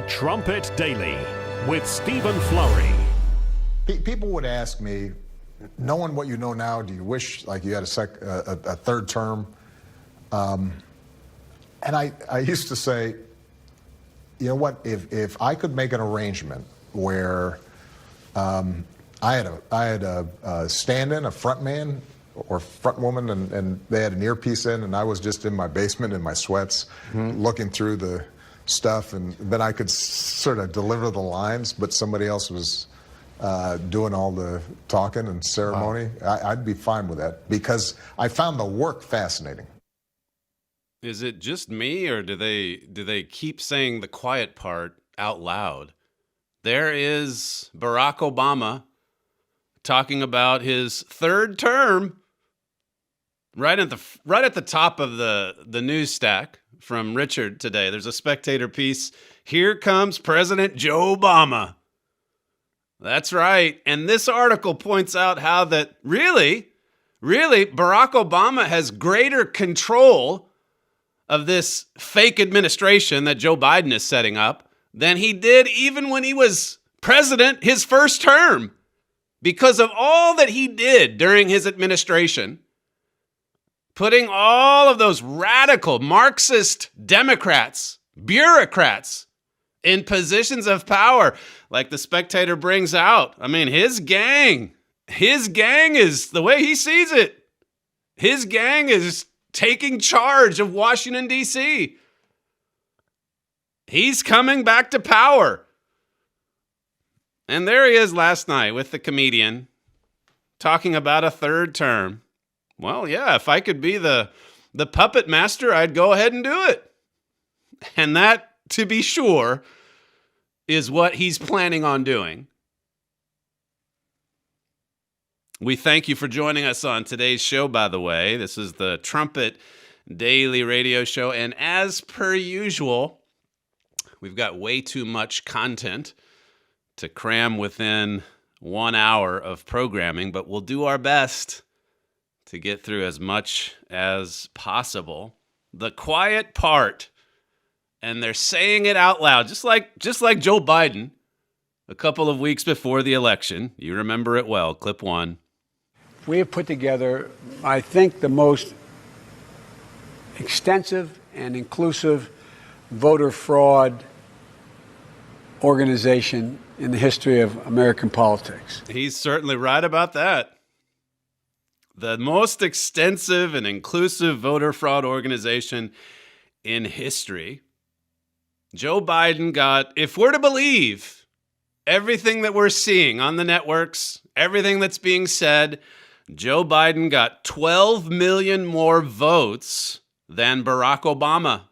Trumpet Daily with Stephen Flurry. People would ask me, knowing what you know now, do you wish like you had a third term? And I used to say, you know what, if I could make an arrangement where I had a stand-in, a front man or front woman, and they had an earpiece in, and I was just in my basement in my sweats looking through the stuff, and then I could sort of deliver the lines, but somebody else was doing all the talking and ceremony. Wow. I'd be fine with that because I found the work fascinating. Is it just me, or do they keep saying the quiet part out loud? There is Barack Obama talking about his third term right at the top of the news stack from Richard today. There's a Spectator piece. Here comes President Joe Obama. That's right. And this article points out how that really, Barack Obama has greater control of this fake administration that Joe Biden is setting up than he did even when he was president his first term, because of all that he did during his administration, putting all of those radical Marxist Democrats, bureaucrats, in positions of power, like the Spectator brings out. I mean, his gang is, the way he sees it, his gang is taking charge of Washington, D.C. He's coming back to power. And there he is last night with the comedian talking about a third term. Well, yeah, if I could be the puppet master, I'd go ahead and do it. And that, to be sure, is what he's planning on doing. We thank you for joining us on today's show, by the way. This is the Trumpet Daily Radio Show. And as per usual, we've got way too much content to cram within 1 hour of programming, but we'll do our best to get through as much as possible. The quiet part, and they're saying it out loud, just like Joe Biden a couple of weeks before the election. You remember it well. Clip 1. We have put together, I think, the most extensive and inclusive voter fraud organization in the history of American politics. He's certainly right about that. The most extensive and inclusive voter fraud organization in history. Joe Biden got, if we're to believe everything that we're seeing on the networks, everything that's being said, Joe Biden got 12 million more votes than Barack Obama.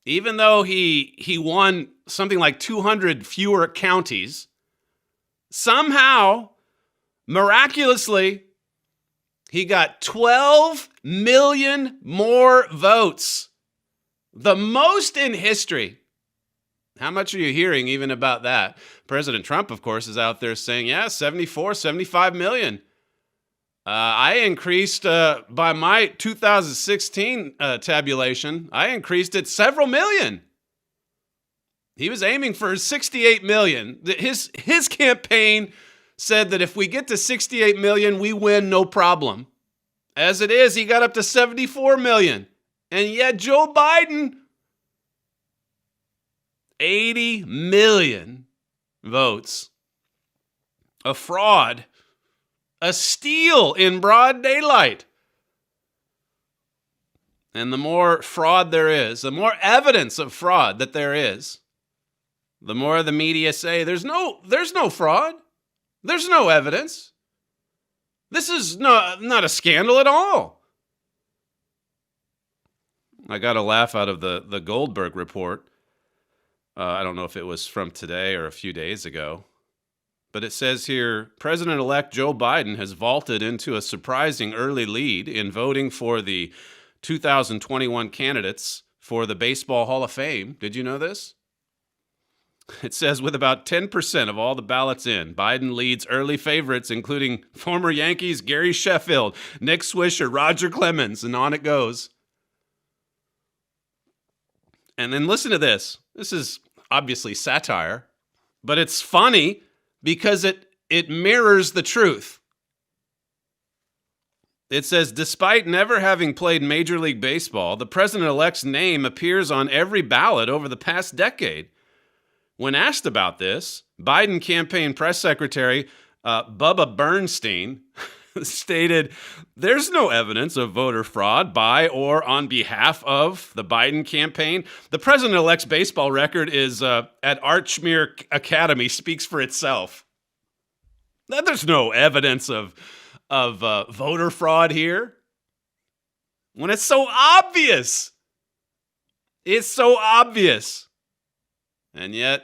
Even though he won something like 200 fewer counties, somehow, miraculously, he got 12 million more votes. The most in history. How much are you hearing even about that? President Trump, of course, is out there saying, 74, 75 million. I increased, by my 2016 tabulation, I increased it several million. He was aiming for 68 million. His campaign said that if we get to 68 million, we win, no problem. As it is, he got up to 74 million. And yet Joe Biden, 80 million votes. A fraud. A steal in broad daylight. And the more fraud there is, the more evidence of fraud that there is, the more the media say, there's no fraud. There's no evidence. This is not a scandal at all. I got a laugh out of the Goldberg report. I don't know if it was from today or a few days ago. But it says here, President-elect Joe Biden has vaulted into a surprising early lead in voting for the 2021 candidates for the Baseball Hall of Fame. Did you know this? It says with about 10% of all the ballots in, Biden leads early favorites, including former Yankees Gary Sheffield, Nick Swisher, Roger Clemens, and on it goes. And then listen to this. This is obviously satire, but it's funny because it mirrors the truth. It says, despite never having played Major League Baseball, the president-elect's name appears on every ballot over the past decade. When asked about this, Biden campaign press secretary Bubba Bernstein stated, there's no evidence of voter fraud by or on behalf of the Biden campaign. The president-elect's baseball record is at Archmere Academy speaks for itself. There's no evidence of voter fraud here. When it's so obvious. It's so obvious. And yet,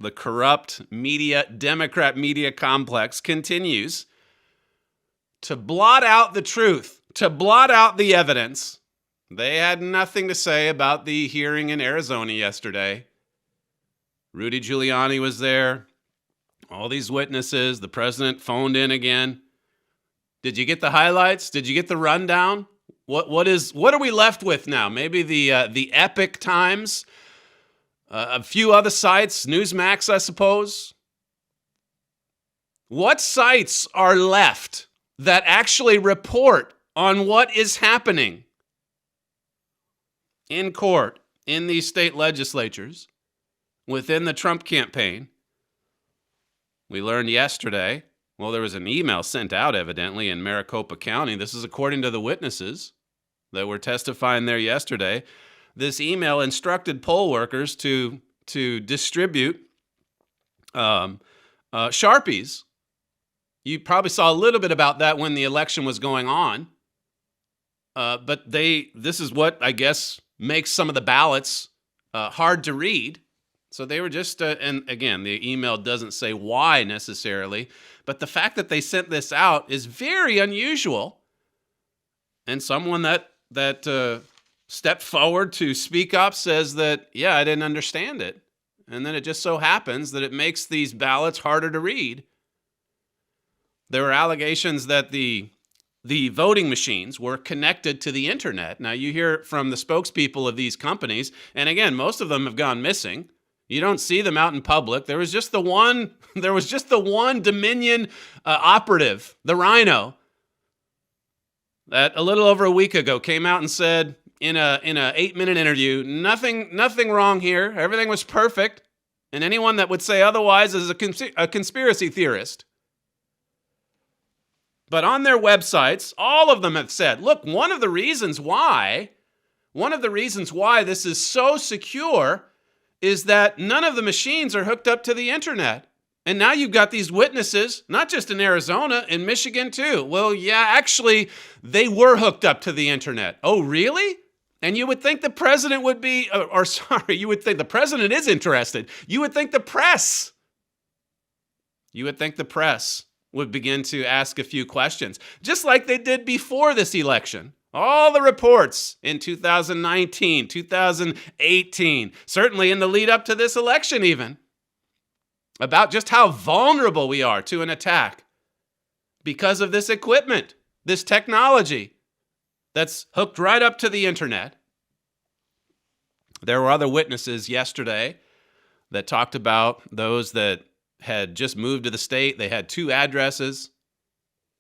the corrupt media, Democrat media complex continues to blot out the truth, to blot out the evidence. They had nothing to say about the hearing in Arizona yesterday. Rudy Giuliani was there. All these witnesses. The president phoned in again. Did you get the highlights? Did you get the rundown? What are we left with now? Maybe the Epic Times, a few other sites, Newsmax, I suppose. What sites are left that actually report on what is happening in court, in these state legislatures, within the Trump campaign? We learned yesterday, well, there was an email sent out, evidently, in Maricopa County. This is according to the witnesses that were testifying there yesterday. This email instructed poll workers to distribute Sharpies. You probably saw a little bit about that when the election was going on. But this is what, I guess, makes some of the ballots hard to read. So they were just, and again, the email doesn't say why necessarily, but the fact that they sent this out is very unusual. And someone that stepped forward to speak up says that, yeah, I didn't understand it. And then it just so happens that it makes these ballots harder to read. There were allegations that the voting machines were connected to the internet. Now, you hear from the spokespeople of these companies, and again, most of them have gone missing. You don't see them out in public. There was just the one Dominion operative, the Rhino, that a little over a week ago came out and said in a 8-minute interview, nothing wrong here. Everything was perfect. And anyone that would say otherwise is a conspiracy theorist. But on their websites, all of them have said, look, one of the reasons why this is so secure is that none of the machines are hooked up to the internet. And now you've got these witnesses, not just in Arizona, in Michigan too. Well, yeah, actually, they were hooked up to the internet. Oh, really? And you would think the president would be, you would think the president is interested. You would think the press would begin to ask a few questions, just like they did before this election. All the reports in 2019, 2018, certainly in the lead up to this election even, about just how vulnerable we are to an attack because of this equipment, this technology that's hooked right up to the internet. There were other witnesses yesterday that talked about those that had just moved to the state. They had 2 addresses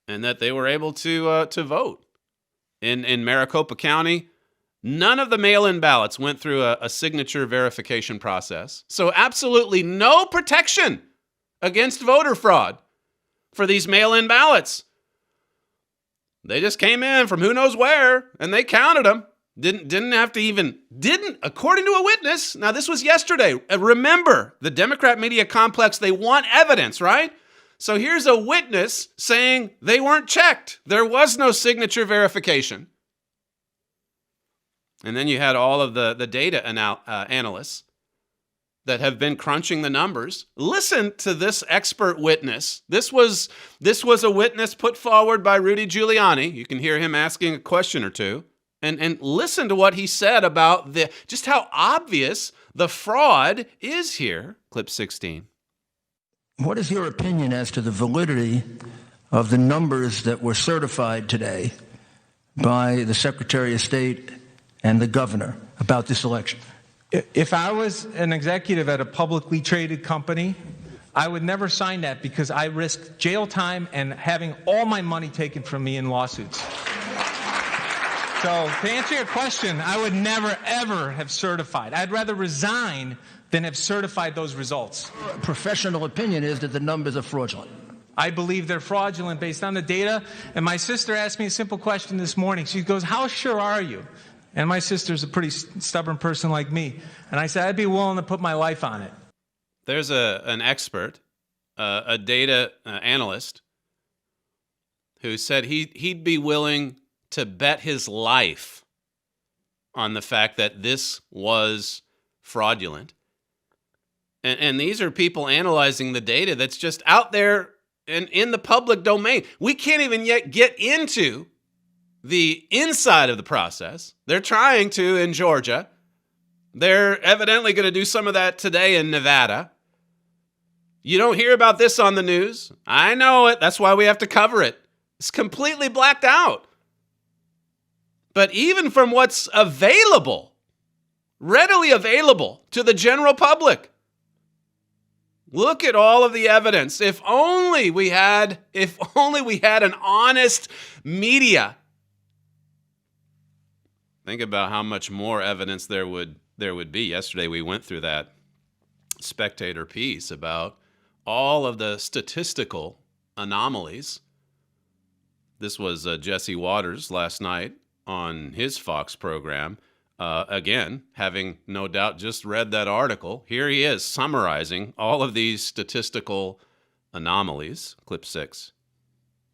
and that they were able to vote. In Maricopa County, none of the mail-in ballots went through a signature verification process. So absolutely no protection against voter fraud for these mail-in ballots. They just came in from who knows where, and they counted them. Didn't according to a witness. Now, this was yesterday. Remember, the Democrat media complex, they want evidence, right? So here's a witness saying they weren't checked. There was no signature verification. And then you had all of the data analysts that have been crunching the numbers. Listen to this expert witness. This was a witness put forward by Rudy Giuliani. You can hear him asking a question or two. And listen to what he said about just how obvious the fraud is here. Clip 16. What is your opinion as to the validity of the numbers that were certified today by the Secretary of State and the governor about this election? If I was an executive at a publicly traded company, I would never sign that because I risk jail time and having all my money taken from me in lawsuits. So to answer your question, I would never, ever have certified. I'd rather resign than have certified those results. Professional opinion is that the numbers are fraudulent. I believe they're fraudulent based on the data. And my sister asked me a simple question this morning. She goes, how sure are you? And my sister's a pretty stubborn person like me. And I said, I'd be willing to put my life on it. There's an expert, a data analyst, who said he'd be willing to bet his life on the fact that this was fraudulent. And these are people analyzing the data that's just out there and in the public domain. We can't even yet get into the inside of the process. They're trying to in Georgia. They're evidently going to do some of that today in Nevada. You don't hear about this on the news. I know it. That's why we have to cover it. It's completely blacked out. But even from what's available, readily available to the general public, look at all of the evidence. If only we had an honest media. Think about how much more evidence there would be. Yesterday we went through that Spectator piece about all of the statistical anomalies. This was Jesse Waters last night on his Fox program. Again, having no doubt just read that article, here he is summarizing all of these statistical anomalies. Clip 6.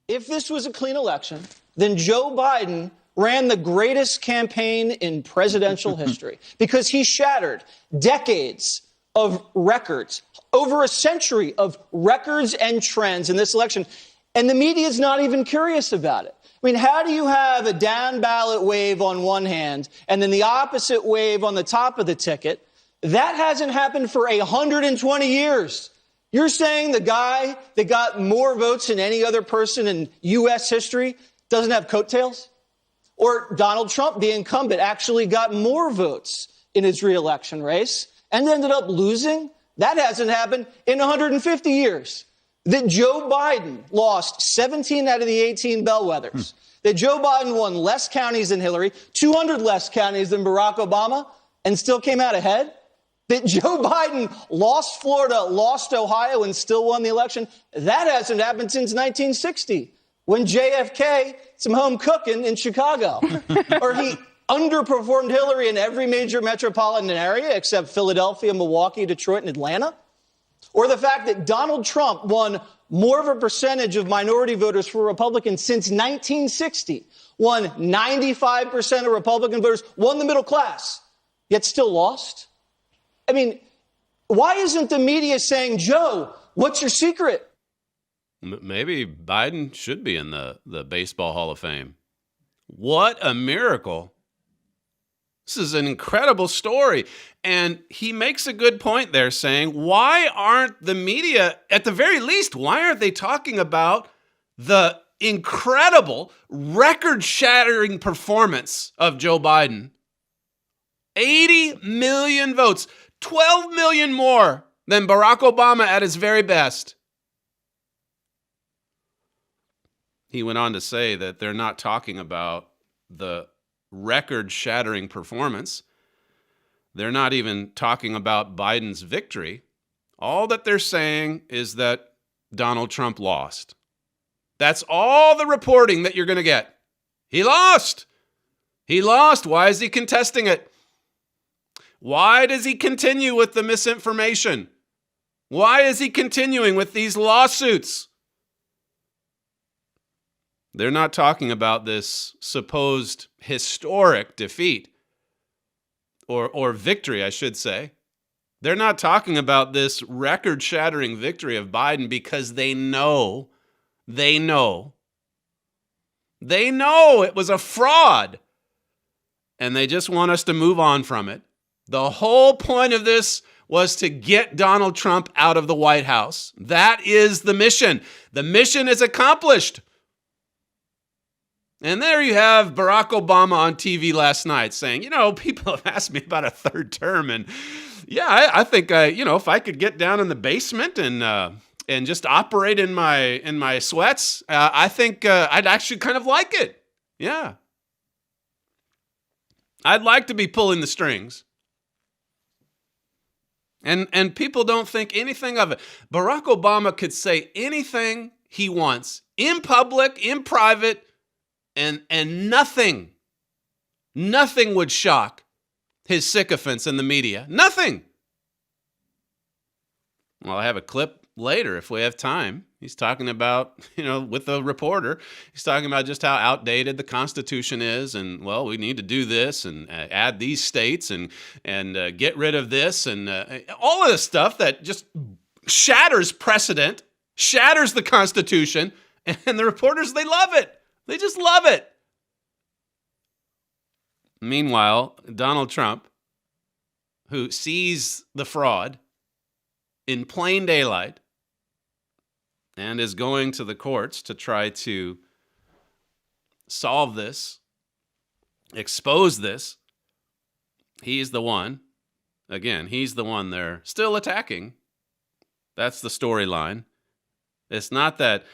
If this was a clean election, then Joe Biden ran the greatest campaign in presidential history because he shattered decades of records, over a century of records and trends in this election. And the media is not even curious about it. I mean, how do you have a down ballot wave on one hand and then the opposite wave on the top of the ticket? That hasn't happened for 120 years. You're saying the guy that got more votes than any other person in U.S. history doesn't have coattails? Or Donald Trump, the incumbent, actually got more votes in his reelection race and ended up losing? That hasn't happened in 150 years. That Joe Biden lost 17 out of the 18 bellwethers. That Joe Biden won less counties than Hillary, 200 less counties than Barack Obama, and still came out ahead. That Joe Biden lost Florida, lost Ohio, and still won the election. That hasn't happened since 1960, when JFK, some home cooking in Chicago. Or he underperformed Hillary in every major metropolitan area except Philadelphia, Milwaukee, Detroit, and Atlanta. Or the fact that Donald Trump won more of a percentage of minority voters for Republicans since 1960, won 95% of Republican voters, won the middle class, yet still lost. I mean, why isn't the media saying, Joe, what's your secret? Maybe Biden should be in the Baseball Hall of Fame. What a miracle. This is an incredible story. And he makes a good point there saying, why aren't the media, at the very least, why aren't they talking about the incredible, record-shattering performance of Joe Biden? 80 million votes, 12 million more than Barack Obama at his very best. He went on to say that they're not talking about the record-shattering performance. They're not even talking about Biden's victory. All that they're saying is that Donald Trump lost. That's all the reporting that you're going to get. He lost. He lost. Why is he contesting it? Why does he continue with the misinformation? Why is he continuing with these lawsuits? They're not talking about this supposed historic defeat, or victory, I should say. They're not talking about this record-shattering victory of Biden because they know it was a fraud, and they just want us to move on from it. The whole point of this was to get Donald Trump out of the White House. That is the mission. The mission is accomplished. And there you have Barack Obama on TV last night saying, people have asked me about a third term. And yeah, I think, if I could get down in the basement and just operate in my sweats, I think I'd actually kind of like it. Yeah. I'd like to be pulling the strings. And people don't think anything of it. Barack Obama could say anything he wants in public, in private, and nothing would shock his sycophants in the media. Nothing. Well, I have a clip later if we have time. He's talking about, with a reporter, he's talking about just how outdated the Constitution is, and well, we need to do this and add these states and get rid of this and all of this stuff that just shatters precedent, shatters the Constitution, and the reporters, they love it. They just love it. Meanwhile, Donald Trump, who sees the fraud in plain daylight and is going to the courts to try to solve this, expose this, he's the one. Again, he's the one they're still attacking. That's the storyline. It's not that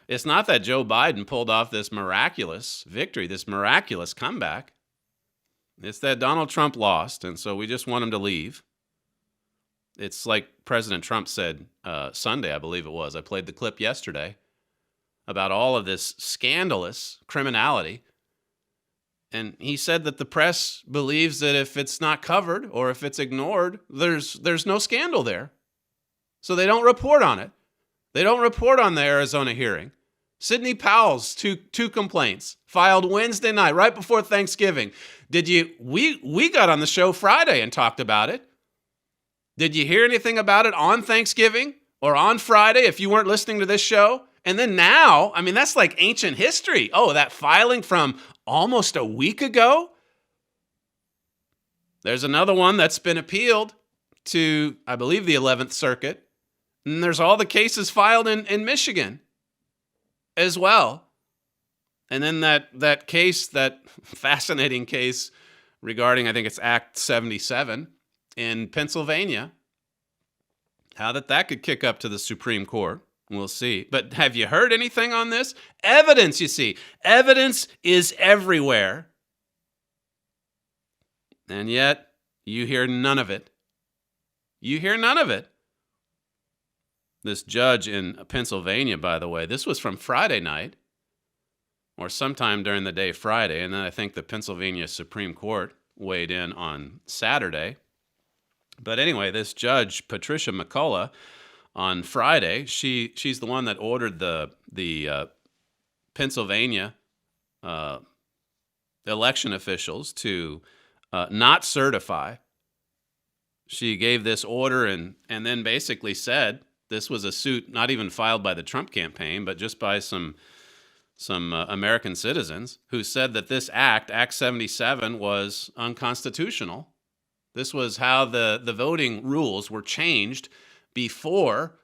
Joe Biden pulled off this miraculous victory, this miraculous comeback. It's that Donald Trump lost, and so we just want him to leave. It's like President Trump said Sunday, I believe it was. I played the clip yesterday about all of this scandalous criminality. And he said that the press believes that if it's not covered or if it's ignored, there's no scandal there. So they don't report on it. They don't report on the Arizona hearing. Sidney Powell's two complaints filed Wednesday night, right before Thanksgiving. We got on the show Friday and talked about it. Did you hear anything about it on Thanksgiving or on Friday if you weren't listening to this show? And then now, I mean, that's like ancient history. Oh, that filing from almost a week ago? There's another one that's been appealed to, I believe, the 11th Circuit. And there's all the cases filed in Michigan as well. And then that case, that fascinating case regarding, I think it's Act 77 in Pennsylvania, how that could kick up to the Supreme Court. We'll see. But have you heard anything on this? Evidence, you see. Evidence is everywhere. And yet, you hear none of it. You hear none of it. This judge in Pennsylvania, by the way, this was from Friday night, or sometime during the day Friday, and then I think the Pennsylvania Supreme Court weighed in on Saturday. But anyway, this judge, Patricia McCullough, on Friday, she's the one that ordered the Pennsylvania election officials to not certify. She gave this order and then basically said this was a suit not even filed by the Trump campaign, but just by some American citizens who said that this Act 77, was unconstitutional. This was how the voting rules were changed before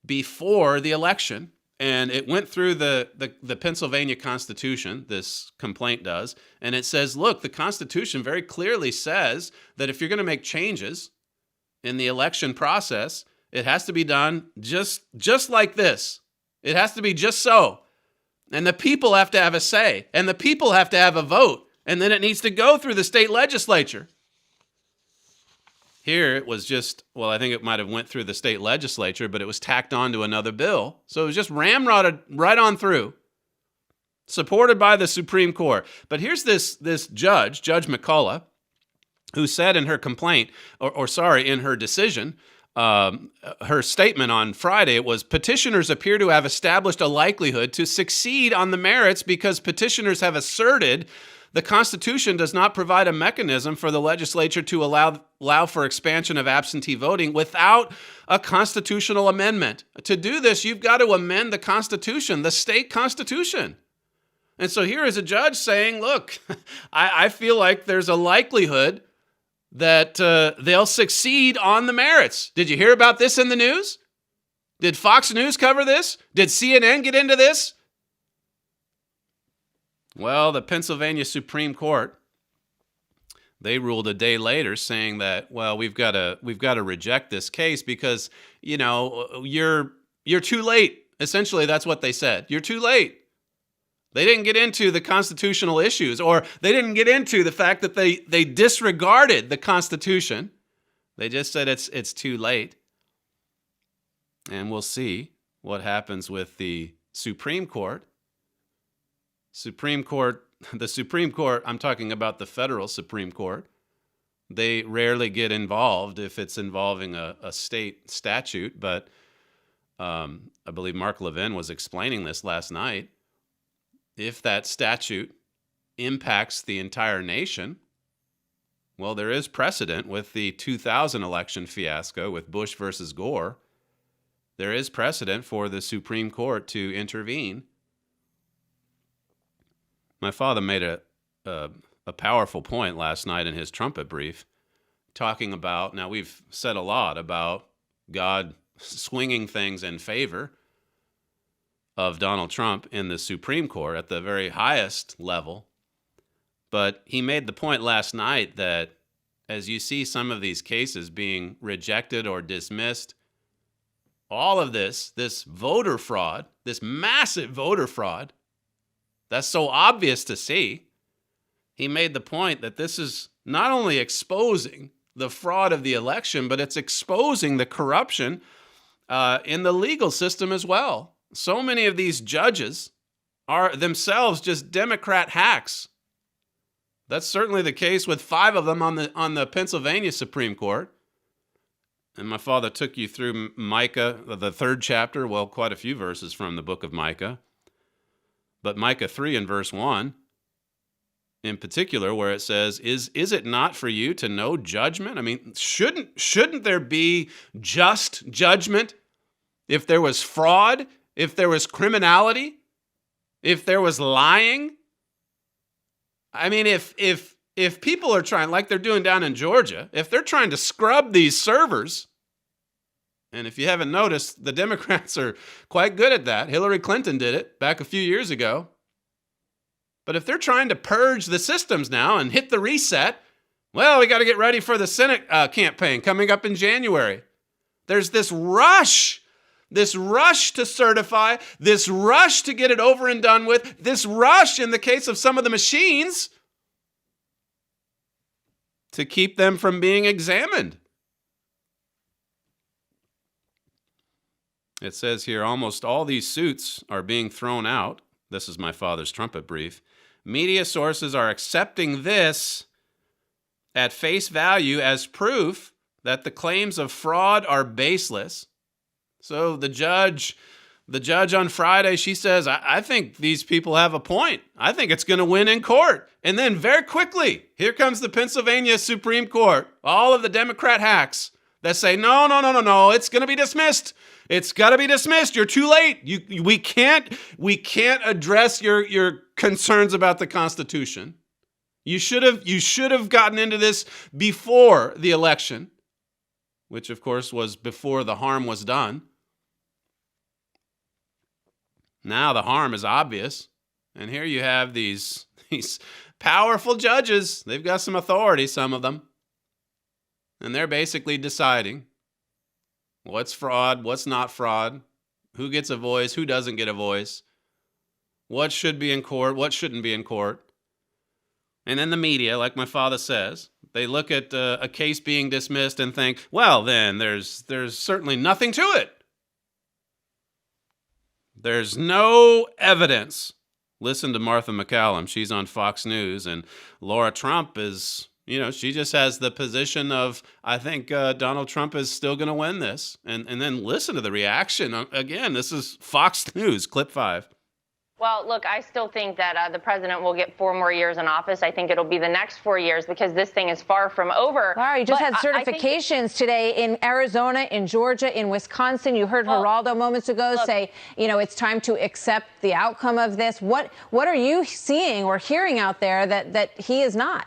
the election. And it went through the Pennsylvania Constitution, this complaint does, and it says, look, the Constitution very clearly says that if you're going to make changes in the election process, it has to be done just like this. It has to be just so. And the people have to have a say, and the people have to have a vote, and then it needs to go through the state legislature. Here it was just, well, I think it might have went through the state legislature, but it was tacked on to another bill. So it was just ramrodded right on through, supported by the Supreme Court. But here's this Judge McCullough, who said in her complaint, in her decision, her statement on Friday, it was, petitioners appear to have established a likelihood to succeed on the merits because petitioners have asserted the Constitution does not provide a mechanism for the legislature to allow for expansion of absentee voting without a constitutional amendment. To do this, you've got to amend the Constitution, the state Constitution. And so here is a judge saying, look, I feel like there's a likelihood that they'll succeed on the merits. Did you hear about this in the news? Did Fox News cover this? Did CNN get into this? Well, the Pennsylvania Supreme Court, they ruled a day later saying that, well, we've got to reject this case because, you're too late. Essentially, that's what they said. You're too late. They didn't get into the constitutional issues, or they didn't get into the fact that they disregarded the Constitution. They just said it's too late. And we'll see what happens with the Supreme Court. The Supreme Court, I'm talking about the federal Supreme Court. They rarely get involved if it's involving a state statute, but I believe Mark Levin was explaining this last night. If that statute impacts the entire nation, well, there is precedent with the 2000 election fiasco with Bush versus Gore. There is precedent for the Supreme Court to intervene. My father made a powerful point last night in his trumpet brief, talking about, now we've said a lot about God swinging things in favor of Donald Trump in the Supreme Court at the very highest level. But he made the point last night that as you see some of these cases being rejected or dismissed, all of this voter fraud, this massive voter fraud, that's so obvious to see. He made the point that this is not only exposing the fraud of the election, but it's exposing the corruption in the legal system as well. So many of these judges are themselves just Democrat hacks. That's certainly the case with 5 of them on the Pennsylvania Supreme Court. And my father took you through Micah, the 3rd chapter, well, quite a few verses from the book of Micah. But Micah 3 and verse 1, in particular, where it says, is it not for you to know judgment? I mean, shouldn't there be just judgment if there was fraud, if there was criminality, if there was lying? I mean, if people are trying, like they're doing down in Georgia, if they're trying to scrub these servers, and if you haven't noticed, the Democrats are quite good at that. Hillary Clinton did it back a few years ago. But if they're trying to purge the systems now and hit the reset, well, we got to get ready for the Senate campaign coming up in January. There's this rush to certify, this rush to get it over and done with, this rush in the case of some of the machines to keep them from being examined. It says here, almost all these suits are being thrown out. This is my father's trumpet brief. Media sources are accepting this at face value as proof that the claims of fraud are baseless. So the judge on Friday, she says, I think these people have a point. I think it's going to win in court. And then very quickly, here comes the Pennsylvania Supreme Court, all of the Democrat hacks that say, no, it's going to be dismissed. It's got to be dismissed. You're too late. We can't address your concerns about the Constitution. You should have gotten into this before the election, which of course was before the harm was done. Now the harm is obvious, and here you have these powerful judges. They've got some authority, some of them, and they're basically deciding what's fraud, what's not fraud, who gets a voice, who doesn't get a voice, what should be in court, what shouldn't be in court. And then the media, like my father says, they look at a case being dismissed and think, well, then there's certainly nothing to it. There's no evidence. Listen to Martha McCallum. She's on Fox News, and Laura Trump is, she just has the position of, I think Donald Trump is still going to win this. And then listen to the reaction. Again, this is Fox News, clip 5. Well, look, I still think that the president will get 4 more years in office. I think it'll be the next 4 years because this thing is far from over. Laura, you just had certifications today in Arizona, in Georgia, in Wisconsin. You heard Geraldo moments ago say, it's time to accept the outcome of this. What are you seeing or hearing out there that he is not?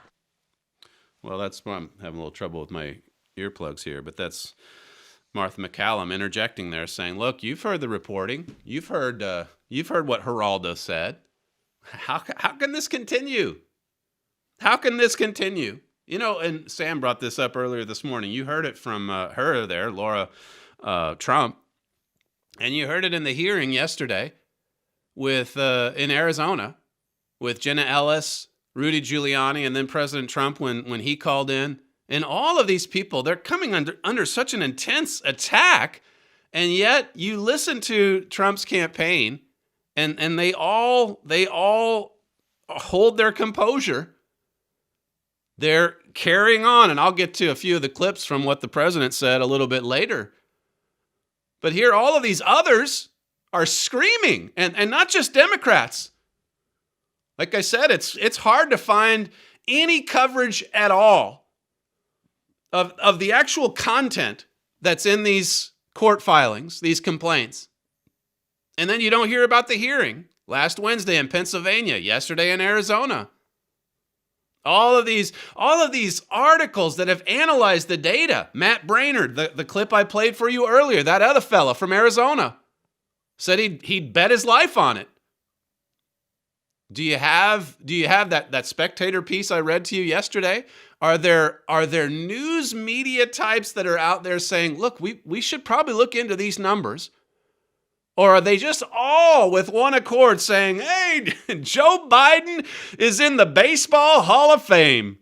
Well, that's why I'm having a little trouble with my earplugs here, but that's Martha McCallum interjecting there saying, look, you've heard the reporting. You've heard what Geraldo said. How can this continue? How can this continue? You know, and Sam brought this up earlier this morning. You heard it from her there, Laura Trump, and you heard it in the hearing yesterday with in Arizona with Jenna Ellis, Rudy Giuliani, and then President Trump when he called in. And all of these people, they're coming under such an intense attack, and yet you listen to Trump's campaign, and they all hold their composure. They're carrying on, and I'll get to a few of the clips from what the president said a little bit later. But here, all of these others are screaming, and not just Democrats. Like I said, it's hard to find any coverage at all of the actual content that's in these court filings, these complaints. And then you don't hear about the hearing last Wednesday in Pennsylvania, yesterday in Arizona. All of these articles that have analyzed the data. Matt Brainerd, the clip I played for you earlier, that other fella from Arizona, said he'd bet his life on it. Do you have that Spectator piece I read to you yesterday? Are there news media types that are out there saying, look, we should probably look into these numbers? Or are they just all with one accord saying, hey, Joe Biden is in the Baseball Hall of Fame?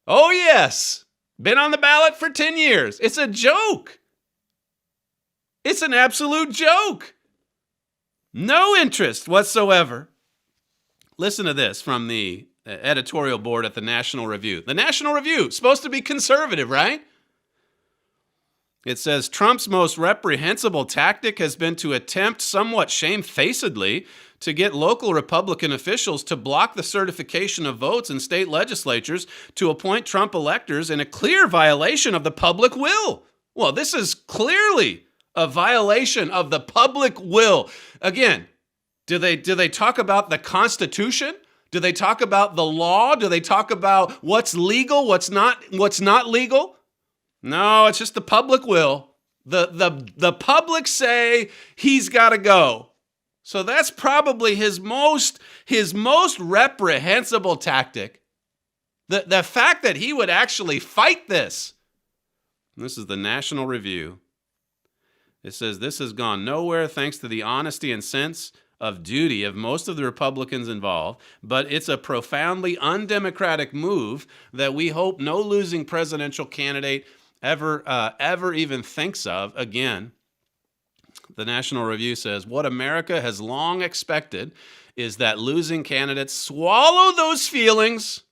Oh, yes. Been on the ballot for 10 years. It's a joke. It's an absolute joke. No interest whatsoever. Listen to this from the editorial board at the National Review. The National Review, supposed to be conservative, right? It says, Trump's most reprehensible tactic has been to attempt somewhat shamefacedly to get local Republican officials to block the certification of votes in state legislatures to appoint Trump electors in a clear violation of the public will. Well, this is clearly a violation of the public will. Again, do they talk about the Constitution? Do they talk about the law? Do they talk about what's legal, what's not legal? No, it's just the public will. The public say he's got to go. So that's probably his most reprehensible tactic. The fact that he would actually fight this. This is the National Review. It says this has gone nowhere thanks to the honesty and sense of duty of most of the Republicans involved, but it's a profoundly undemocratic move that we hope no losing presidential candidate ever even thinks of again. The National Review says, what America has long expected is that losing candidates swallow those feelings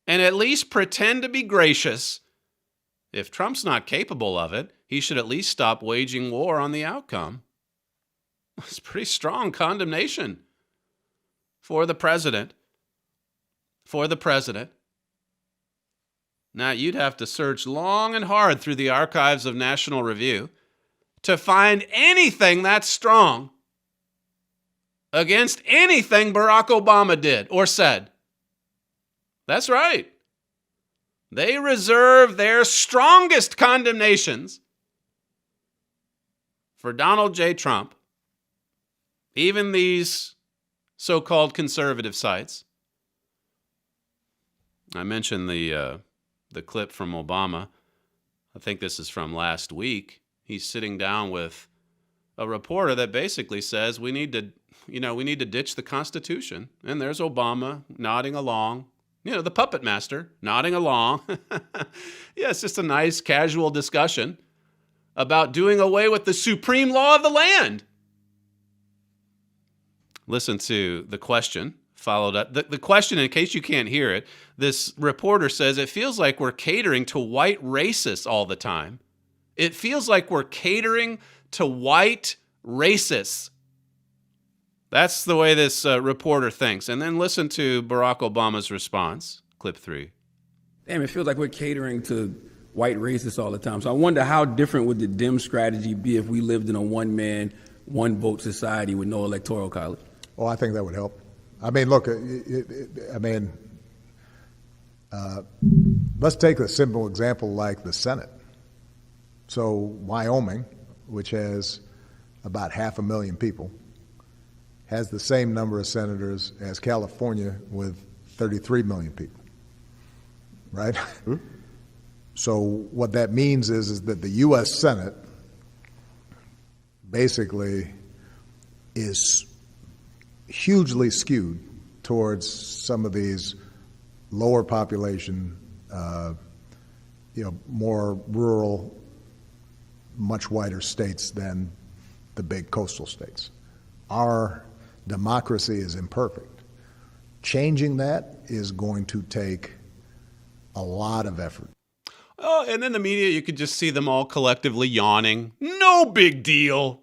and at least pretend to be gracious. If Trump's not capable of it, he should at least stop waging war on the outcome. It's pretty strong condemnation for the president. Now, you'd have to search long and hard through the archives of National Review to find anything that strong against anything Barack Obama did or said. That's right. They reserve their strongest condemnations for Donald J. Trump. Even these so-called conservative sites. I mentioned the clip from Obama. I think this is from last week. He's sitting down with a reporter that basically says we need to ditch the Constitution. And there's Obama nodding along. The puppet master nodding along. Yeah, it's just a nice casual discussion about doing away with the supreme law of the land. Listen to the question followed up. The question, in case you can't hear it, this reporter says, it feels like we're catering to white racists all the time. It feels like we're catering to white racists. That's the way this reporter thinks. And then listen to Barack Obama's response, clip 3. Damn, it feels like we're catering to white racists all the time. So I wonder how different would the Dem strategy be if we lived in a one-man, one-vote society with no electoral college? Well, I think that would help. I mean, look, let's take a simple example like the Senate. So Wyoming, which has about 500,000 people, has the same number of senators as California with 33 million people, right? So what that means is that the U.S. Senate basically is hugely skewed towards some of these lower population, more rural, much wider states than the big coastal states. Our democracy is imperfect. Changing that is going to take a lot of effort. Oh, and then the media, you could just see them all collectively yawning. No big deal.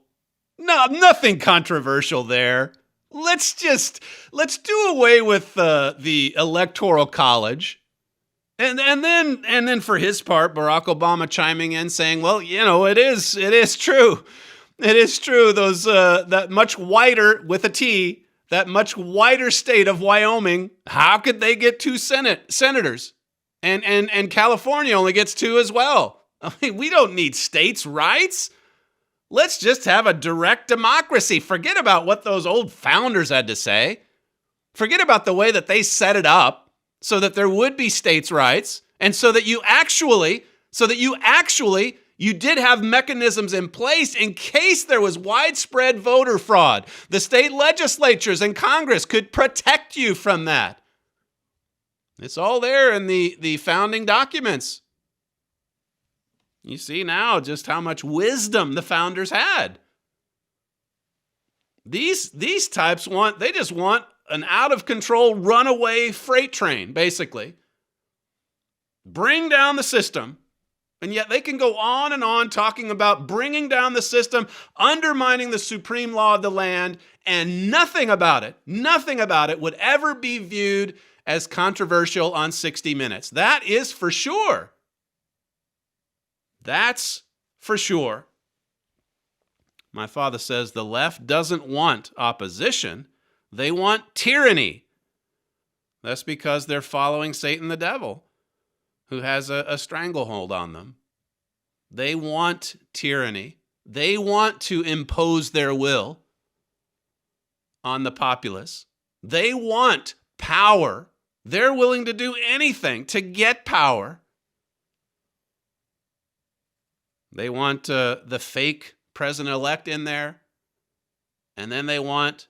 No, nothing controversial there. Let's do away with the Electoral College. And then for his part, Barack Obama chiming in saying, well, it is true. It is true. Those that much wider with a T, that much wider state of Wyoming, how could they get 2 senators? And California only gets 2 as well. I mean, we don't need states' rights. Let's just have a direct democracy. Forget about what those old founders had to say. Forget about the way that they set it up so that there would be states' rights, and so that you did have mechanisms in place in case there was widespread voter fraud. The state legislatures and Congress could protect you from that. It's all there in the founding documents. You see now just how much wisdom the founders had. These types just want an out-of-control runaway freight train, basically. Bring down the system. And yet they can go on and on talking about bringing down the system, undermining the supreme law of the land, and nothing about it would ever be viewed as controversial on 60 Minutes. That is for sure. That's for sure. My father says the left doesn't want opposition. They want tyranny. That's because they're following Satan the devil, who has a stranglehold on them. They want tyranny. They want to impose their will on the populace. They want power. They're willing to do anything to get power. They want the fake president-elect in there. And then they want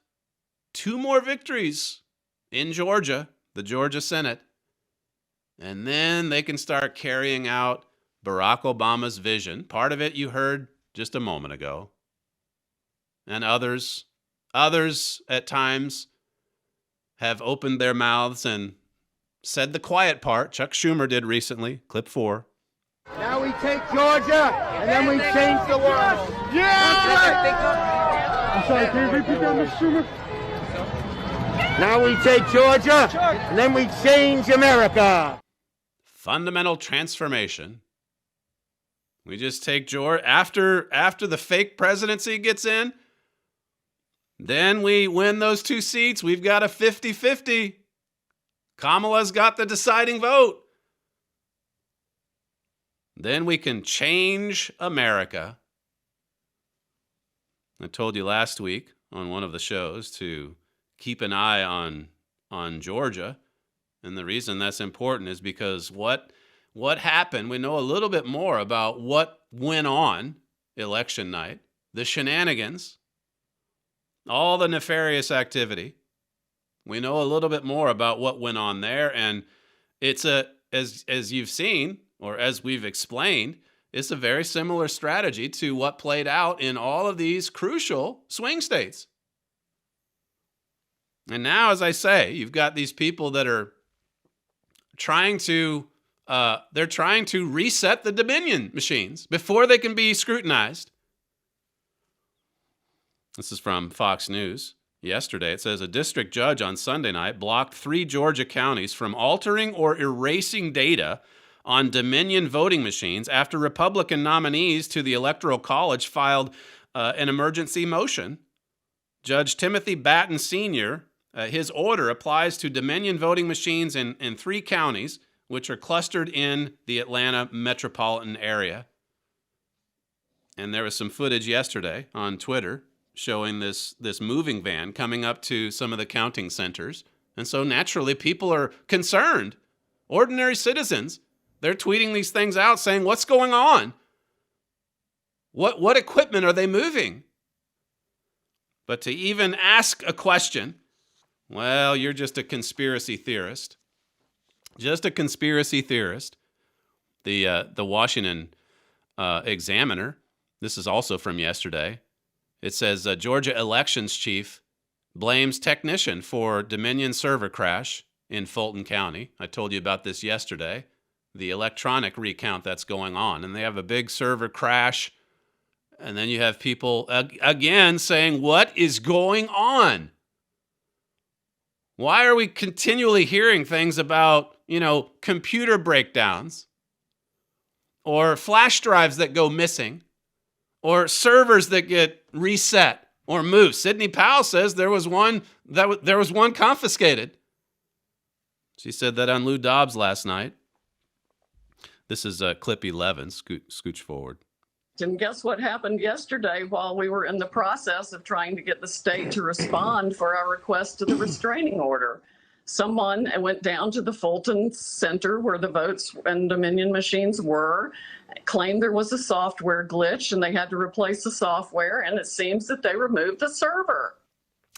2 more victories in Georgia, the Georgia Senate. And then they can start carrying out Barack Obama's vision. Part of it you heard just a moment ago. And others at times have opened their mouths and said the quiet part. Chuck Schumer did recently, clip 4. Now we take Georgia, and then we change the world. Yeah! I'm sorry, can you repeat that, Mr. Schumer? Now we take Georgia, and then we change America. Fundamental transformation. We just take Georgia after the fake presidency gets in. Then we win those 2 seats. We've got a 50-50. Kamala's got the deciding vote. Then we can change America. I told you last week on one of the shows to keep an eye on Georgia. And the reason that's important is because what happened, we know a little bit more about what went on election night, the shenanigans, all the nefarious activity. We know a little bit more about what went on there, and it's as you've seen, or as we've explained, it's a very similar strategy to what played out in all of these crucial swing states. And now, as I say, you've got these people that are trying to reset the Dominion machines before they can be scrutinized. This is from Fox News. Yesterday, it says a district judge on Sunday night blocked 3 Georgia counties from altering or erasing data on Dominion voting machines after Republican nominees to the Electoral College filed an emergency motion. Judge Timothy Batten Sr., his order applies to Dominion voting machines in 3 counties, which are clustered in the Atlanta metropolitan area. And there was some footage yesterday on Twitter showing this moving van coming up to some of the counting centers. And so naturally people are concerned. Ordinary citizens, they're tweeting these things out saying, what's going on? What equipment are they moving? But to even ask a question, well, you're just a conspiracy theorist. Just a conspiracy theorist. The Washington Examiner, this is also from yesterday. It says Georgia elections chief blames technician for Dominion server crash in Fulton County. I told you about this yesterday, the electronic recount that's going on. And they have a big server crash. And then you have people again saying, what is going on? Why are we continually hearing things about, computer breakdowns or flash drives that go missing or servers that get reset or moved? Sidney Powell says there was one confiscated. She said that on Lou Dobbs last night. This is clip 11. Scooch forward. And guess what happened yesterday while we were in the process of trying to get the state to respond for our request to the restraining order? Someone went down to the Fulton Center where the votes and Dominion machines were, claimed there was a software glitch and they had to replace the software, and it seems that they removed the server.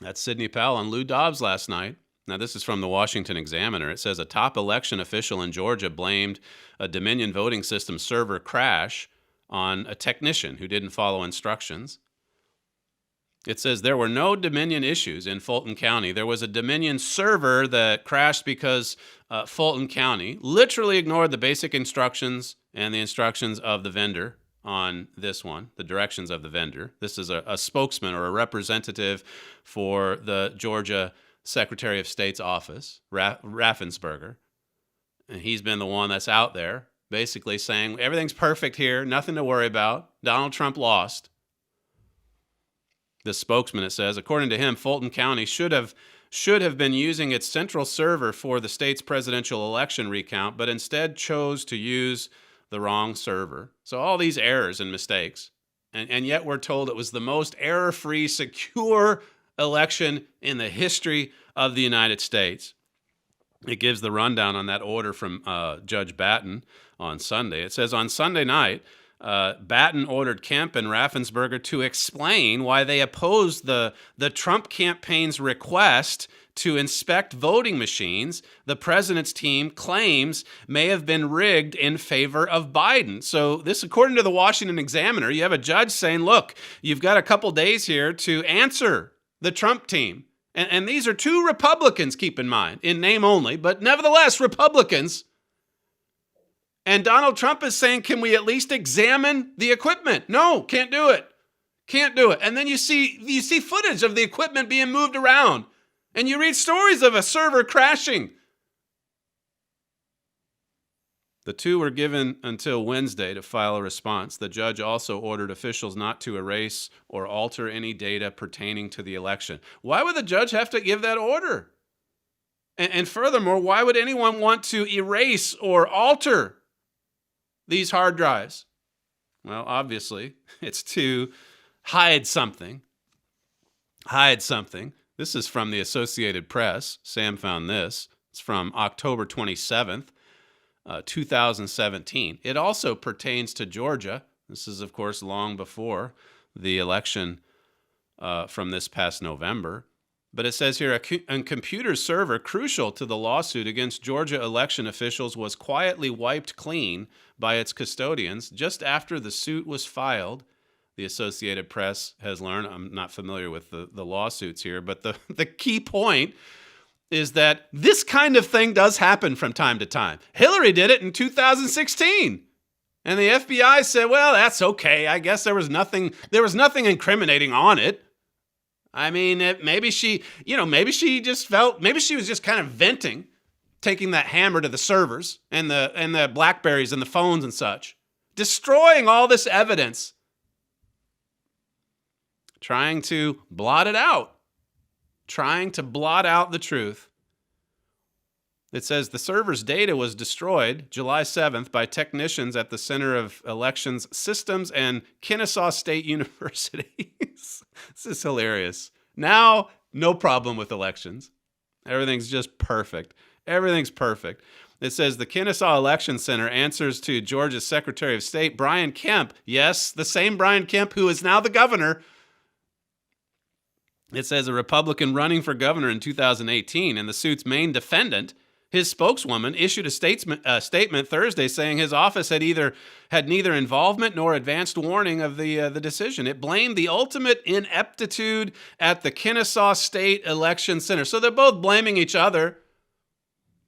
That's Sidney Powell on Lou Dobbs last night. Now, this is from the Washington Examiner. It says a top election official in Georgia blamed a Dominion voting system server crash on a technician who didn't follow instructions. It says there were no Dominion issues in Fulton County. There was a Dominion server that crashed because Fulton County literally ignored the basic instructions and the instructions of the vendor on this one, the directions of the vendor. This is a spokesman or a representative for the Georgia Secretary of State's office, Raffensperger. And he's been the one that's out there basically saying everything's perfect here, nothing to worry about. Donald Trump lost. The spokesman, it says, according to him, Fulton County should have been using its central server for the state's presidential election recount, but instead chose to use the wrong server. So all these errors and mistakes. And yet we're told it was the most error-free, secure election in the history of the United States. It gives the rundown on that order from Judge Batten on Sunday. It says, on Sunday night, Batten ordered Kemp and Raffensperger to explain why they opposed the Trump campaign's request to inspect voting machines the president's team claims may have been rigged in favor of Biden. So this, according to the Washington Examiner, you have a judge saying, look, you've got a couple days here to answer the Trump team. And these are two Republicans, keep in mind, in name only, but nevertheless Republicans. And Donald Trump is saying, can we at least examine the equipment? No, can't do it. Can't do it. And then you see footage of the equipment being moved around. And you read stories of a server crashing. The two were given until Wednesday to file a response. The judge also ordered officials not to erase or alter any data pertaining to the election. Why would the judge have to give that order? And furthermore, why would anyone want to erase or alter these hard drives? Well, obviously, it's to hide something. Hide something. This is from the Associated Press. Sam found this. It's from October 27th. 2017. It also pertains to Georgia. This is, of course, long before the election from this past November. But it says here, a computer server crucial to the lawsuit against Georgia election officials was quietly wiped clean by its custodians just after the suit was filed. The Associated Press has learned. I'm not familiar with the lawsuits here, but the key point is that this kind of thing does happen from time to time. Hillary did it in 2016. And the FBI said, well, that's okay. I guess there was nothing incriminating on it. I mean, maybe she was just kind of venting, taking that hammer to the servers and the Blackberries and the phones and such, destroying all this evidence, trying to blot it out. Trying to blot out the truth. It says the server's data was destroyed July 7th by technicians at the Center of Elections Systems and Kennesaw State University. This is hilarious. Now, no problem with elections. Everything's just perfect. Everything's perfect. It says the Kennesaw Election Center answers to Georgia's Secretary of State, Brian Kemp. Yes, the same Brian Kemp who is now the governor. It says a Republican running for governor in 2018 and the suit's main defendant, his spokeswoman, issued a statement Thursday saying his office had neither involvement nor advanced warning of the decision. It blamed the ultimate ineptitude at the Kennesaw State Election Center. So they're both blaming each other.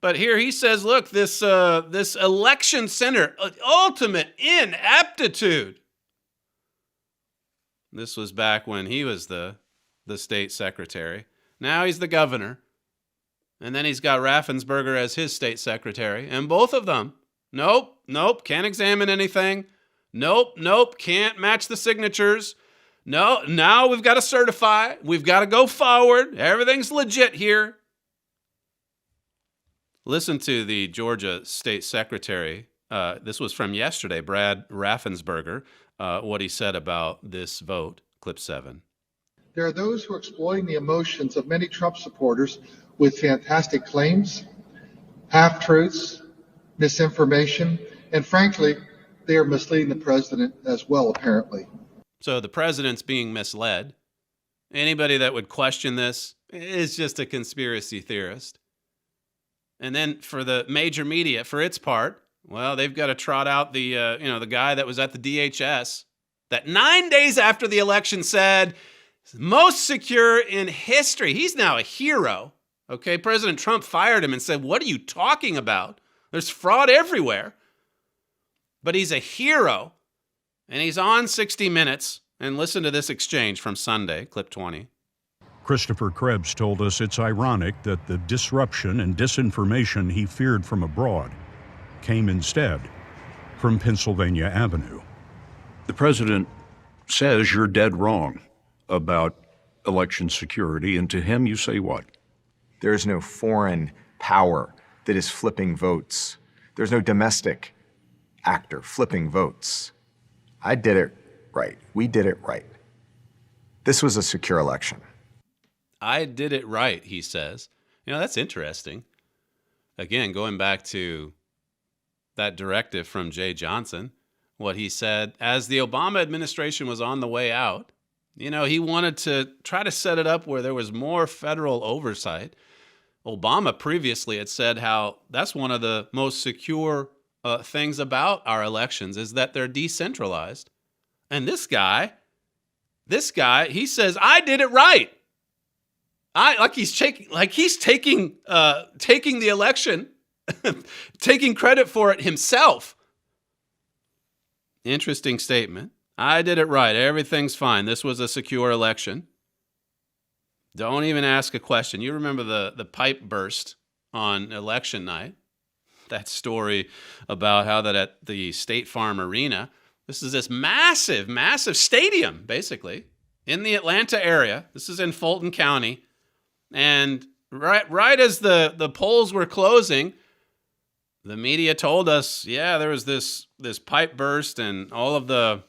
But here he says, look, this election center, ultimate ineptitude. This was back when he was the state secretary. Now he's the governor. And then he's got Raffensperger as his state secretary. And both of them, nope, can't examine anything. Nope, can't match the signatures. No, now we've got to certify. We've got to go forward. Everything's legit here. Listen to the Georgia State Secretary. This was from yesterday, Brad Raffensperger, what he said about this vote. Clip 7. There are those who are exploiting the emotions of many Trump supporters with fantastic claims, half-truths, misinformation, and frankly, they are misleading the president as well, apparently. So the president's being misled. Anybody that would question this is just a conspiracy theorist. And then for the major media, for its part, well, they've got to trot out the guy that was at the DHS that 9 days after the election said, most secure in history. He's now a hero. Okay, President Trump fired him and said, what are you talking about? There's fraud everywhere. But he's a hero. And he's on 60 Minutes. And listen to this exchange from Sunday, clip 20. Christopher Krebs told us it's ironic that the disruption and disinformation he feared from abroad came instead from Pennsylvania Avenue. The president says you're dead wrong about election security, and to him you say what? There is no foreign power that is flipping votes. There's no domestic actor flipping votes. I did it right. We did it right. This was a secure election. I did it right, he says. That's interesting. Again, going back to that directive from Jay Johnson, what he said as the Obama administration was on the way out, he wanted to try to set it up where there was more federal oversight. Obama previously had said how that's one of the most secure things about our elections is that they're decentralized. And this guy, he says, I did it right. He's taking the election, taking credit for it himself. Interesting statement. I did it right. Everything's fine. This was a secure election. Don't even ask a question. You remember the pipe burst on election night? That story about how that at the State Farm Arena, this is this massive, massive stadium, basically, in the Atlanta area. This is in Fulton County. And right as the polls were closing, the media told us, there was this pipe burst and all of the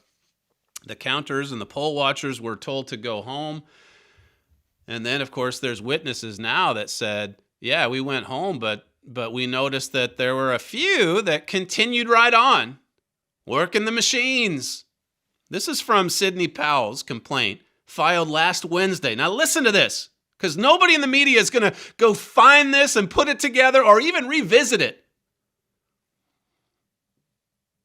counters and the poll watchers were told to go home. And then, of course, there's witnesses now that said, we went home, but we noticed that there were a few that continued right on, working the machines. This is from Sidney Powell's complaint filed last Wednesday. Now listen to this, because nobody in the media is going to go find this and put it together or even revisit it.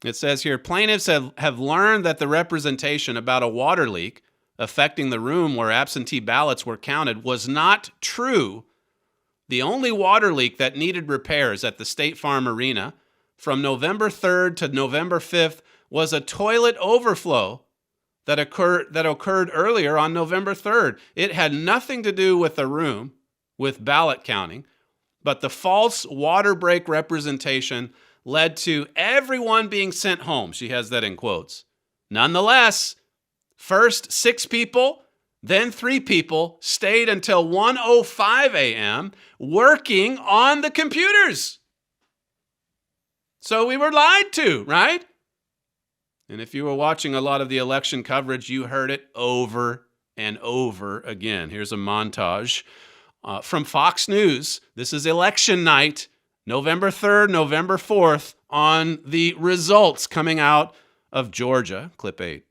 It says here, plaintiffs have learned that the representation about a water leak affecting the room where absentee ballots were counted was not true. The only water leak that needed repairs at the State Farm Arena from November 3rd to November 5th was a toilet overflow that occurred earlier on November 3rd. It had nothing to do with the room, with ballot counting, but the false water break representation led to everyone being sent home. She has that in quotes. Nonetheless, first 6 people Then 3 people stayed until 1:05 a.m. working on the computers. So we were lied to, right? And if you were watching a lot of the election coverage, you heard it over and over again. Here's a montage from Fox News. This is election night, November 3rd, November 4th, on the results coming out of Georgia. Clip 8.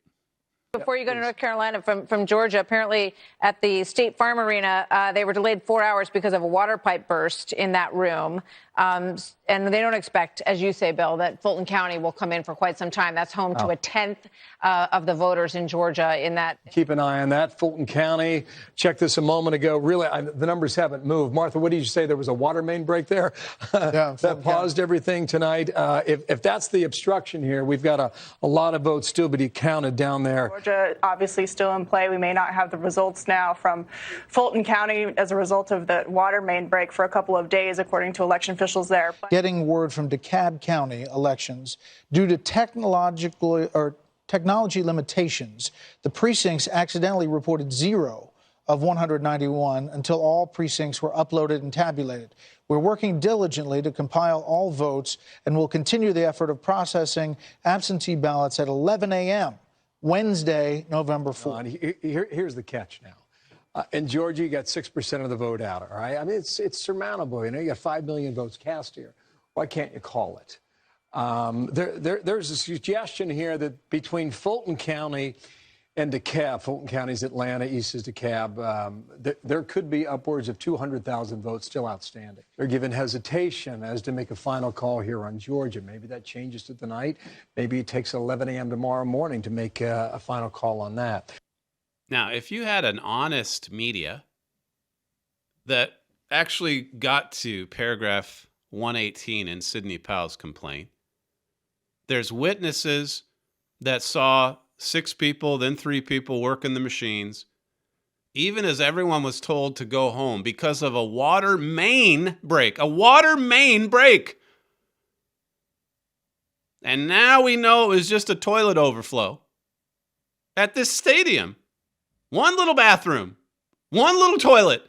Before you go to North Carolina from Georgia, apparently at the State Farm Arena, they were delayed 4 hours because of a water pipe burst in that room. And they don't expect, as you say, Bill, that Fulton County will come in for quite some time. That's home to a tenth of the voters in Georgia in that. Keep an eye on that. Fulton County, checked this a moment ago. Really, the numbers haven't moved. Martha, what did you say? There was a water main break there? Yeah, that paused everything tonight. If that's the obstruction here, we've got a lot of votes still to be counted down there. Georgia obviously still in play. We may not have the results now from Fulton County as a result of the water main break for a couple of days, according to election officials there. Getting word from DeKalb County elections, due to technology limitations, the precincts accidentally reported 0 of 191 until all precincts were uploaded and tabulated. We're working diligently to compile all votes and will continue the effort of processing absentee ballots at 11 a.m. Wednesday, November 4th. Here's the catch now. In Georgia, you got 6% of the vote out, all right? I mean, it's surmountable. You know, you got 5 million votes cast here. Why can't you call it? There's a suggestion here that between Fulton County and DeKalb, Fulton County's Atlanta, east is DeKalb, there could be upwards of 200,000 votes still outstanding. They're given hesitation as to make a final call here on Georgia. Maybe that changes to tonight. Maybe it takes 11 a.m. tomorrow morning to make a final call on that. Now, if you had an honest media that actually got to paragraph 118 in Sidney Powell's complaint, there's witnesses that saw 6 people, then 3 people working the machines, even as everyone was told to go home because of a water main break. A water main break. And now we know it was just a toilet overflow at this stadium. One little bathroom, one little toilet.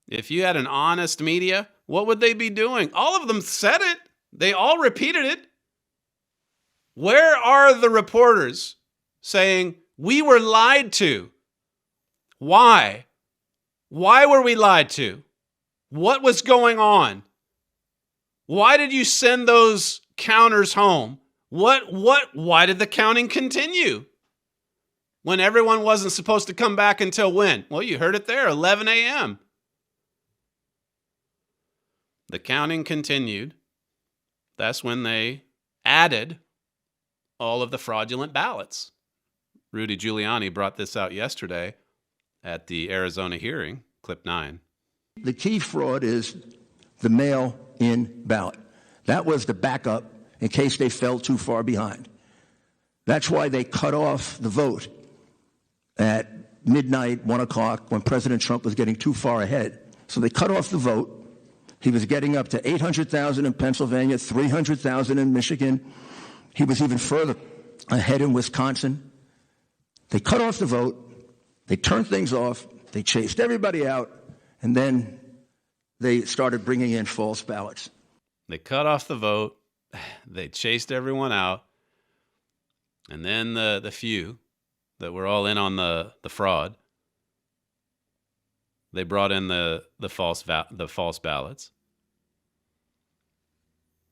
If you had an honest media, what would they be doing? All of them said it. They all repeated it. Where are the reporters saying, we were lied to? Why? Why were we lied to? What was going on? Why did you send those counters home? Why did the counting continue? When everyone wasn't supposed to come back until when? Well, you heard it there, 11 a.m. The counting continued. That's when they added all of the fraudulent ballots. Rudy Giuliani brought this out yesterday at the Arizona hearing, clip 9. The key fraud is the mail-in ballot. That was the backup in case they fell too far behind. That's why they cut off the vote at midnight, 1 o'clock, when President Trump was getting too far ahead. So they cut off the vote. He was getting up to 800,000 in Pennsylvania, 300,000 in Michigan. He was even further ahead in Wisconsin. They cut off the vote. They turned things off. They chased everybody out. And then they started bringing in false ballots. They cut off the vote. They chased everyone out. And then the few that were all in on the fraud, they brought in the false ballots.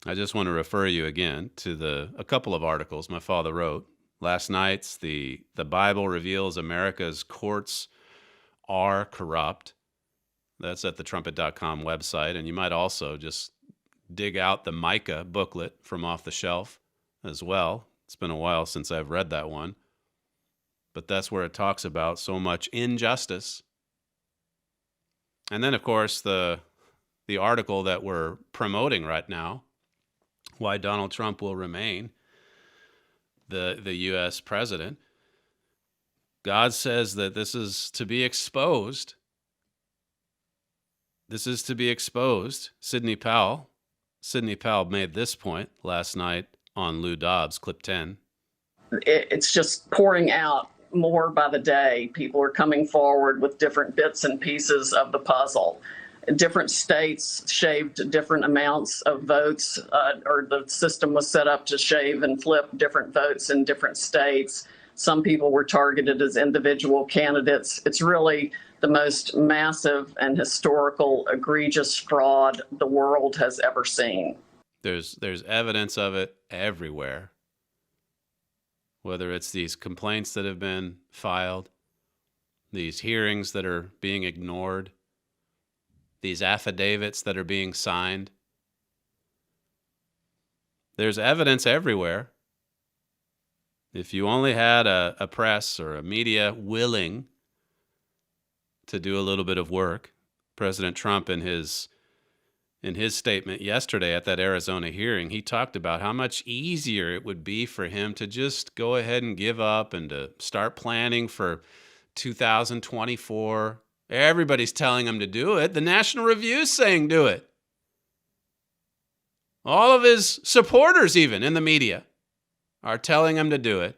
I just want to refer you again to a couple of articles my father wrote. Last night's the Bible reveals America's courts are corrupt. That's at the trumpet.com website. And you might also just dig out the Micah booklet from off the shelf as well. It's been a while since I've read that one. But that's where it talks about so much injustice. And then, of course, the article that we're promoting right now, why Donald Trump will remain the U.S. president. God says that this is to be exposed. This is to be exposed. Sidney Powell made this point last night on Lou Dobbs, clip 10. It's just pouring out more by the day. People are coming forward with different bits and pieces of the puzzle. Different states shaved different amounts of votes, or the system was set up to shave and flip different votes in different states. Some people were targeted as individual candidates. It's really the most massive and historical, egregious fraud the world has ever seen. There's evidence of it everywhere. Whether it's these complaints that have been filed, these hearings that are being ignored, these affidavits that are being signed. There's evidence everywhere. If you only had a press or a media willing to do a little bit of work, President Trump in his statement yesterday at that Arizona hearing, he talked about how much easier it would be for him to just go ahead and give up and to start planning for 2024. Everybody's telling him to do it. The National Review's saying do it. All of his supporters, even in the media, are telling him to do it.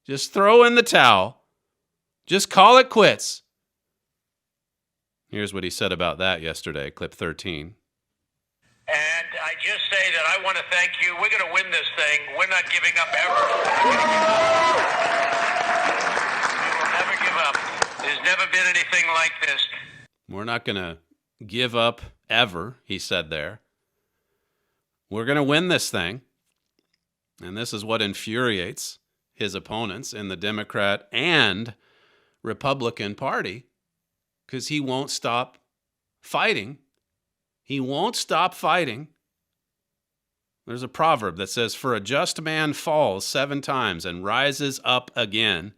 Just throw in the towel. Just call it quits. Here's what he said about that yesterday, clip 13. And I just say that I want to thank you. We're going to win this thing. We're not giving up ever. We will never give up. There's never been anything like this. We're not going to give up ever, he said there. We're going to win this thing. And this is what infuriates his opponents in the Democrat and Republican Party, because he won't stop fighting. He won't stop fighting. There's a proverb that says, "For a just man falls 7 times and rises up again,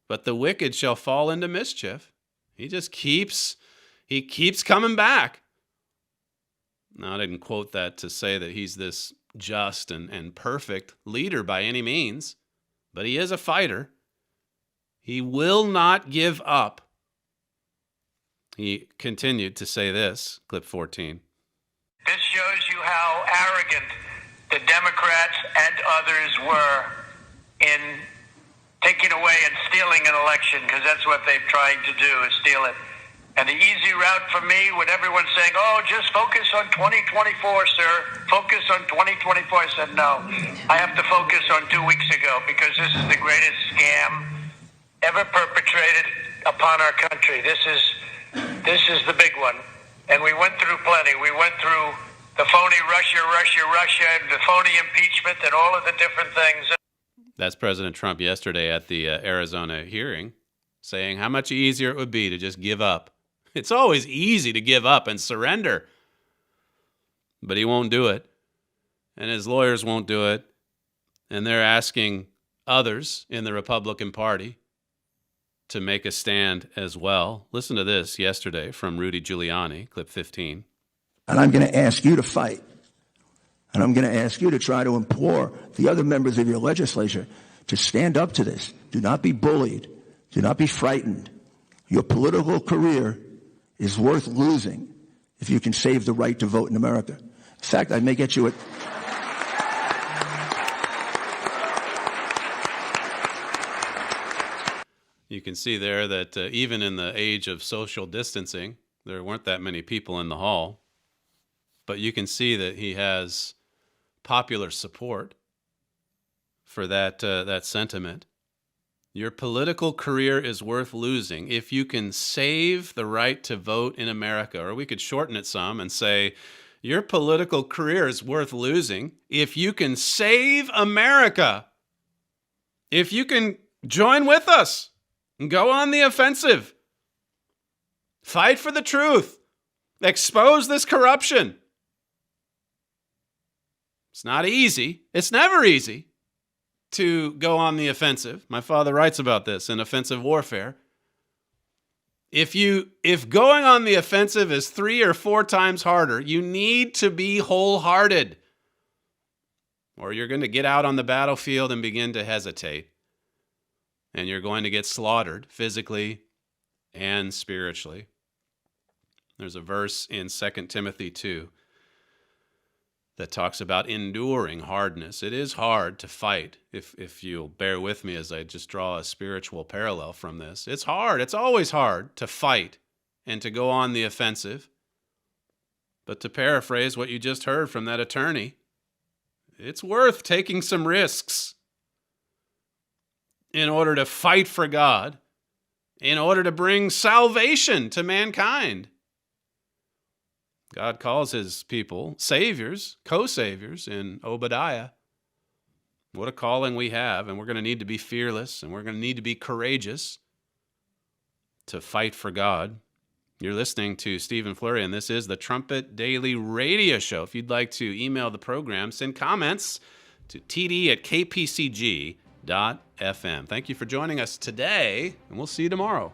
but the wicked shall fall into mischief." He just keeps coming back. Now, I didn't quote that to say that he's this just and perfect leader by any means, but he is a fighter. He will not give up. He continued to say this, clip 14. This shows you how arrogant the Democrats and others were in taking away and stealing an election, because that's what they've tried to do, is steal it. And the easy route for me, with everyone saying, "Oh, just focus on 2024, sir. Focus on 2024." I said, no. I have to focus on 2 weeks ago, because this is the greatest scam ever perpetrated upon our country. This is the big one. And we went through plenty. We went through the phony Russia, and the phony impeachment and all of the different things. That's President Trump yesterday at the Arizona hearing, saying how much easier it would be to just give up. It's always easy to give up and surrender. But he won't do it. And his lawyers won't do it. And they're asking others in the Republican Party to make a stand as well. Listen to this yesterday from Rudy Giuliani, clip 15. And I'm going to ask you to fight. And I'm going to ask you to try to implore the other members of your legislature to stand up to this. Do not be bullied. Do not be frightened. Your political career is worth losing if you can save the right to vote in America. In fact, I may get you You can see there that even in the age of social distancing, there weren't that many people in the hall. But you can see that he has popular support for that sentiment. Your political career is worth losing if you can save the right to vote in America. Or we could shorten it some and say, your political career is worth losing if you can save America. If you can join with us and go on the offensive. Fight for the truth. Expose this corruption. It's not easy. It's never easy to go on the offensive. My father writes about this in Offensive Warfare. If going on the offensive is 3 or 4 times harder, you need to be wholehearted, or you're going to get out on the battlefield and begin to hesitate, and you're going to get slaughtered physically and spiritually. There's a verse in 2 Timothy 2 that talks about enduring hardness. It is hard to fight, if you'll bear with me as I just draw a spiritual parallel from this. It's hard. It's always hard to fight and to go on the offensive. But to paraphrase what you just heard from that attorney, it's worth taking some risks in order to fight for God, in order to bring salvation to mankind. God calls his people saviors, co-saviors in Obadiah. What a calling we have, and we're going to need to be fearless, and we're going to need to be courageous to fight for God. You're listening to Stephen Flurry, and this is the Trumpet Daily Radio Show. If you'd like to email the program, send comments to td@kpcg.fm. Thank you for joining us today, and we'll see you tomorrow.